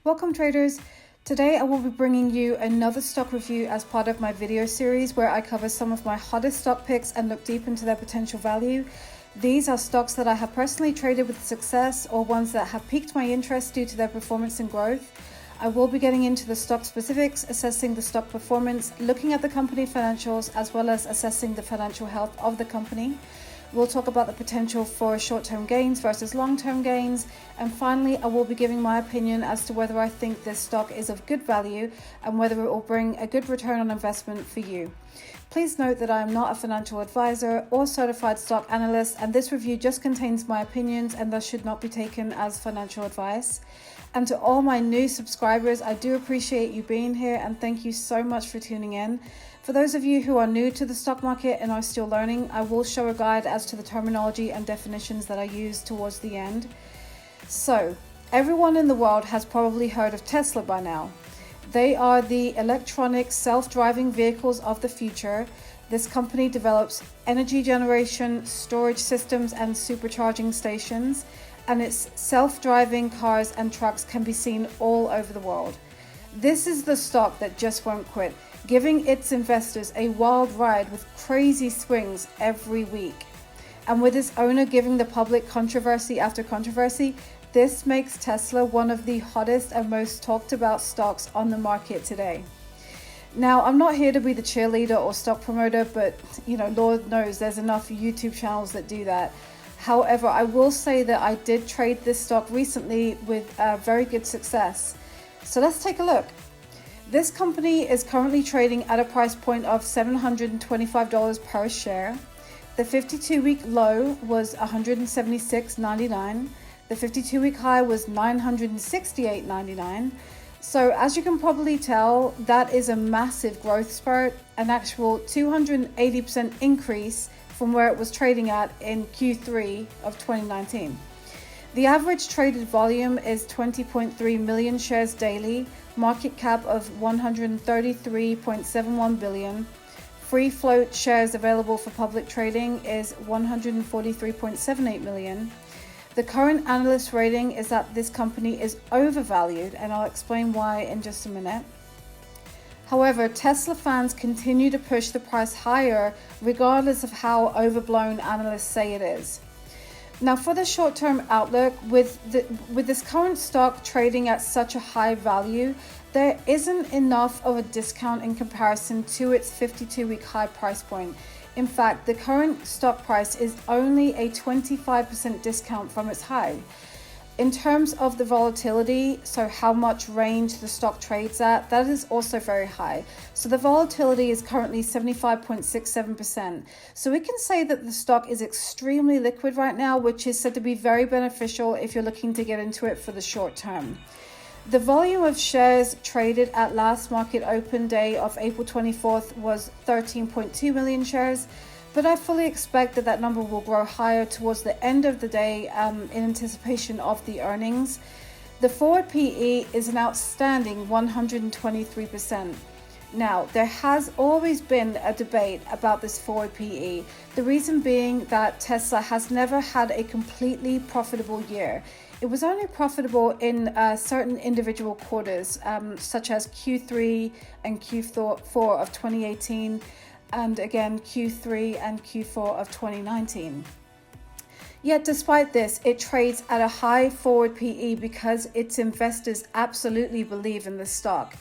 Welcome traders. Today I will be bringing you another stock review as part of my video series where I cover some of my hottest stock picks and look deep into their potential value. These are stocks that I have personally traded with success or ones that have piqued my interest due to their performance and growth. I will be getting into the stock specifics, assessing the stock performance, looking at the company financials, as well as assessing the financial health of the company. We'll talk about the potential for short-term gains versus long-term gains. And finally, I will be giving my opinion as to whether I think this stock is of good value and whether it will bring a good return on investment for you. Please note that I am not a financial advisor or certified stock analyst, and this review just contains my opinions and thus should not be taken as financial advice. And to all my new subscribers, I do appreciate you being here and thank you so much for tuning in. For those of you who are new to the stock market and are still learning, I will show a guide as to the terminology and definitions that I use towards the end. So, everyone in the world has probably heard of Tesla by now. They are the electronic self-driving vehicles of the future. This company develops energy generation, storage systems, and supercharging stations, and its self-driving cars and trucks can be seen all over the world. This is the stock that just won't quit, giving its investors a wild ride with crazy swings every week. And with its owner giving the public controversy after controversy, this makes Tesla one of the hottest and most talked about stocks on the market today. Now, I'm not here to be the cheerleader or stock promoter, but Lord knows there's enough YouTube channels that do that. However, I will say that I did trade this stock recently with very good success. So let's take a look. This company is currently trading at a price point of $725 per share. The 52-week low was $176.99. The 52-week high was $968.99. So as you can probably tell, that is a massive growth spurt, an actual 280% increase from where it was trading at in Q3 of 2019. The average traded volume is 20.3 million shares daily, market cap of 133.71 billion. Free float shares available for public trading is 143.78 million. The current analyst rating is that this company is overvalued, and I'll explain why in just a minute. However, Tesla fans continue to push the price higher regardless of how overblown analysts say it is. Now, for the short-term outlook, with this current stock trading at such a high value, there isn't enough of a discount in comparison to its 52-week high price point. In fact, the current stock price is only a 25% discount from its high. In terms of the volatility, so how much range the stock trades at, that is also very high. So the volatility is currently 75.67%. So we can say that the stock is extremely liquid right now, which is said to be very beneficial if you're looking to get into it for the short term. The volume of shares traded at last market open day of April 24th was 13.2 million shares. But I fully expect that that number will grow higher towards the end of the day in anticipation of the earnings. The forward PE is an outstanding 123%. Now, there has always been a debate about this forward PE. The reason being that Tesla has never had a completely profitable year. It was only profitable in certain individual quarters, such as Q3 and Q4 of 2018. And again Q3 and Q4 of 2019. Yet despite this, it trades at a high forward PE because its investors absolutely believe in the stock.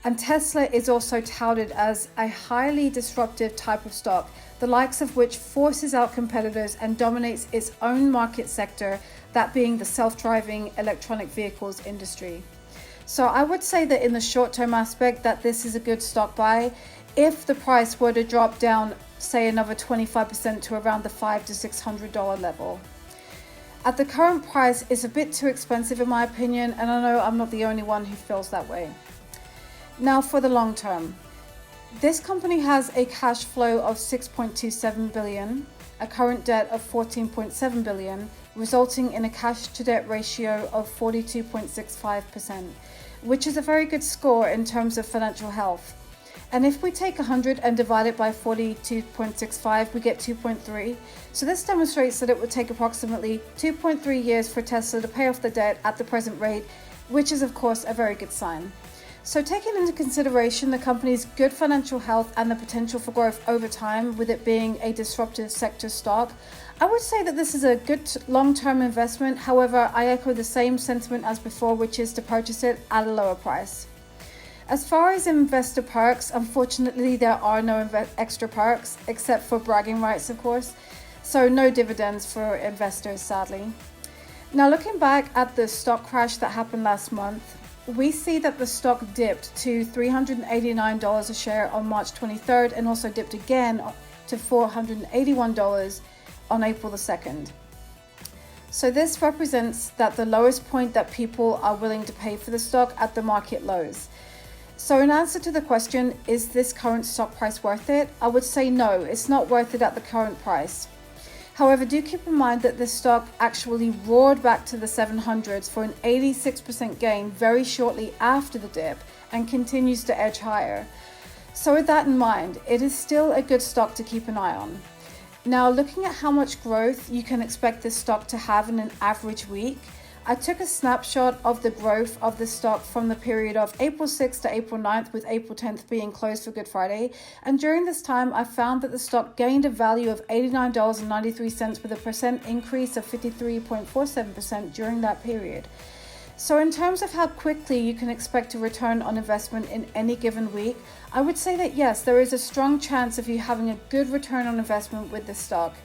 And Tesla is also touted as a highly disruptive type of stock, the likes of which forces out competitors and dominates its own market sector, that being the self-driving electronic vehicles industry. So I would say that in the short-term aspect that this is a good stock buy. If the price were to drop down, say another 25% to around the $500 to $600 level. At the current price, it's a bit too expensive in my opinion, and I know I'm not the only one who feels that way. Now for the long term. This company has a cash flow of 6.27 billion, a current debt of 14.7 billion, resulting in a cash to debt ratio of 42.65%, which is a very good score in terms of financial health. And if we take 100 and divide it by 42.65, we get 2.3. So this demonstrates that it would take approximately 2.3 years for Tesla to pay off the debt at the present rate, which is of course a very good sign. So taking into consideration the company's good financial health and the potential for growth over time, with it being a disruptive sector stock, I would say that this is a good long-term investment. However, I echo the same sentiment as before, which is to purchase it at a lower price. As far as investor perks, unfortunately there are no extra perks except for bragging rights, of course. So no dividends for investors, sadly. Now looking back at the stock crash that happened last month, we see that the stock dipped to $389 a share on March 23rd and also dipped again to $481 on April the 2nd. So this represents that the lowest point that people are willing to pay for the stock at the market lows. So in answer to the question, is this current stock price worth it? I would say no, it's not worth it at the current price. However, do keep in mind that this stock actually roared back to the 700s for an 86% gain very shortly after the dip and continues to edge higher. So with that in mind, it is still a good stock to keep an eye on. Now, looking at how much growth you can expect this stock to have in an average week, I took a snapshot of the growth of the stock from the period of April 6th to April 9th, with April 10th being closed for Good Friday. And during this time, I found that the stock gained a value of $89.93 with a percent increase of 53.47% during that period. So in terms of how quickly you can expect a return on investment in any given week, I would say that yes, there is a strong chance of you having a good return on investment with this stock.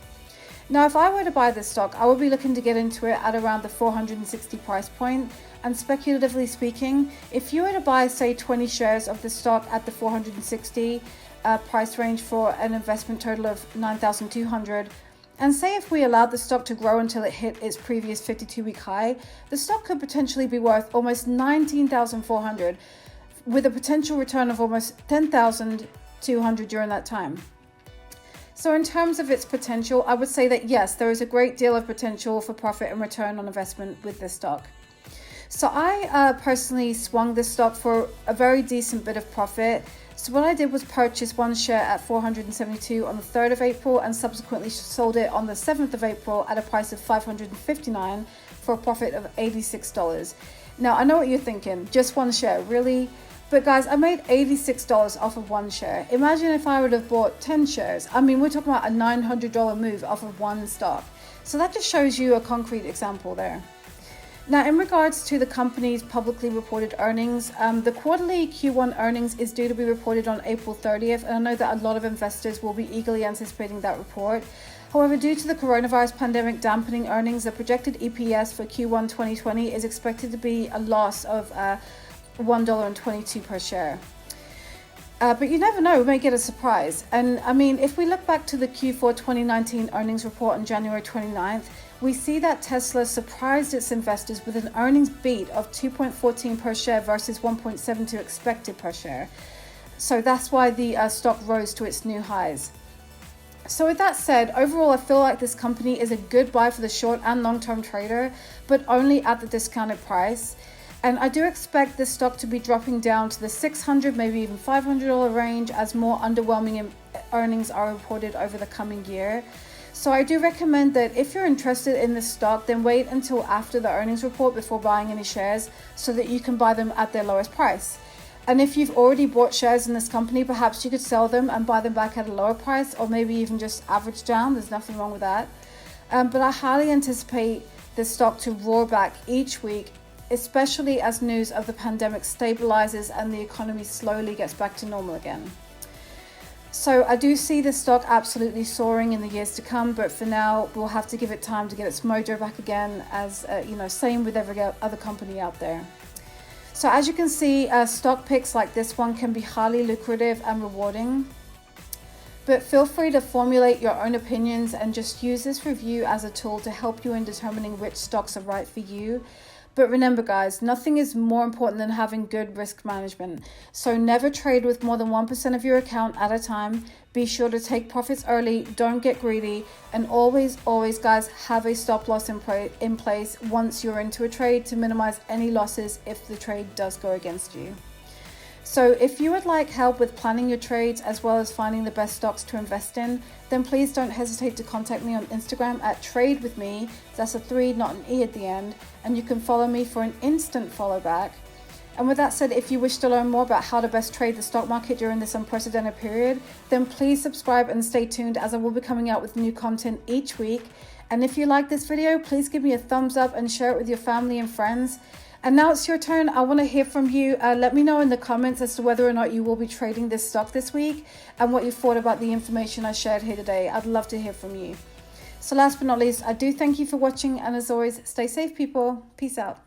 Now, if I were to buy this stock, I would be looking to get into it at around the 460 price point. And speculatively speaking, if you were to buy, say, 20 shares of the stock at the 460 price range for an investment total of 9,200, and say if we allowed the stock to grow until it hit its previous 52-week high, the stock could potentially be worth almost 19,400, with a potential return of almost 10,200 during that time. So in terms of its potential, I would say that yes, there is a great deal of potential for profit and return on investment with this stock. So I personally swung this stock for a very decent bit of profit. So what I did was purchase one share at 472 on the 3rd of April and subsequently sold it on the 7th of April at a price of 559 for a profit of $86. Now I know what you're thinking, just one share, really? But guys, I made $86 off of one share. Imagine if I would have bought 10 shares. I mean, we're talking about a $900 move off of one stock. So that just shows you a concrete example there. Now, in regards to the company's publicly reported earnings, the quarterly Q1 earnings is due to be reported on April 30th. And I know that a lot of investors will be eagerly anticipating that report. However, due to the coronavirus pandemic dampening earnings, the projected EPS for Q1 2020 is expected to be a loss of $1.22 per share. But you never know, we may get a surprise. And I mean, if we look back to the Q4 2019 earnings report on January 29th, we see that Tesla surprised its investors with an earnings beat of 2.14 per share versus 1.72 expected per share. So that's why the stock rose to its new highs. So with that said, overall, I feel like this company is a good buy for the short and long-term trader, but only at the discounted price. And I do expect this stock to be dropping down to the $600, maybe even $500 range as more underwhelming earnings are reported over the coming year. So I do recommend that if you're interested in this stock, then wait until after the earnings report before buying any shares so that you can buy them at their lowest price. And if you've already bought shares in this company, perhaps you could sell them and buy them back at a lower price, or maybe even just average down. There's nothing wrong with that. But I highly anticipate this stock to roar back each week, especially as news of the pandemic stabilizes and the economy slowly gets back to normal again. So I do see this stock absolutely soaring in the years to come, but for now we'll have to give it time to get its mojo back again, as same with every other company out there. So as you can see, stock picks like this one can be highly lucrative and rewarding, but feel free to formulate your own opinions and just use this review as a tool to help you in determining which stocks are right for you. But remember guys, nothing is more important than having good risk management. So never trade with more than 1% of your account at a time. Be sure to take profits early, don't get greedy, and always guys, have a stop loss in place once you're into a trade to minimize any losses if the trade does go against you. So if you would like help with planning your trades as well as finding the best stocks to invest in, then please don't hesitate to contact me on Instagram at Trade With Me. That's a 3, not an E at the end. And you can follow me for an instant follow back. And with that said, if you wish to learn more about how to best trade the stock market during this unprecedented period, then please subscribe and stay tuned, as I will be coming out with new content each week. And if you like this video, please give me a thumbs up and share it with your family and friends. And now it's your turn. I want to hear from you. Let me know in the comments as to whether or not you will be trading this stock this week and what you thought about the information I shared here today. I'd love to hear from you. So last but not least, I do thank you for watching. And as always, stay safe, people. Peace out.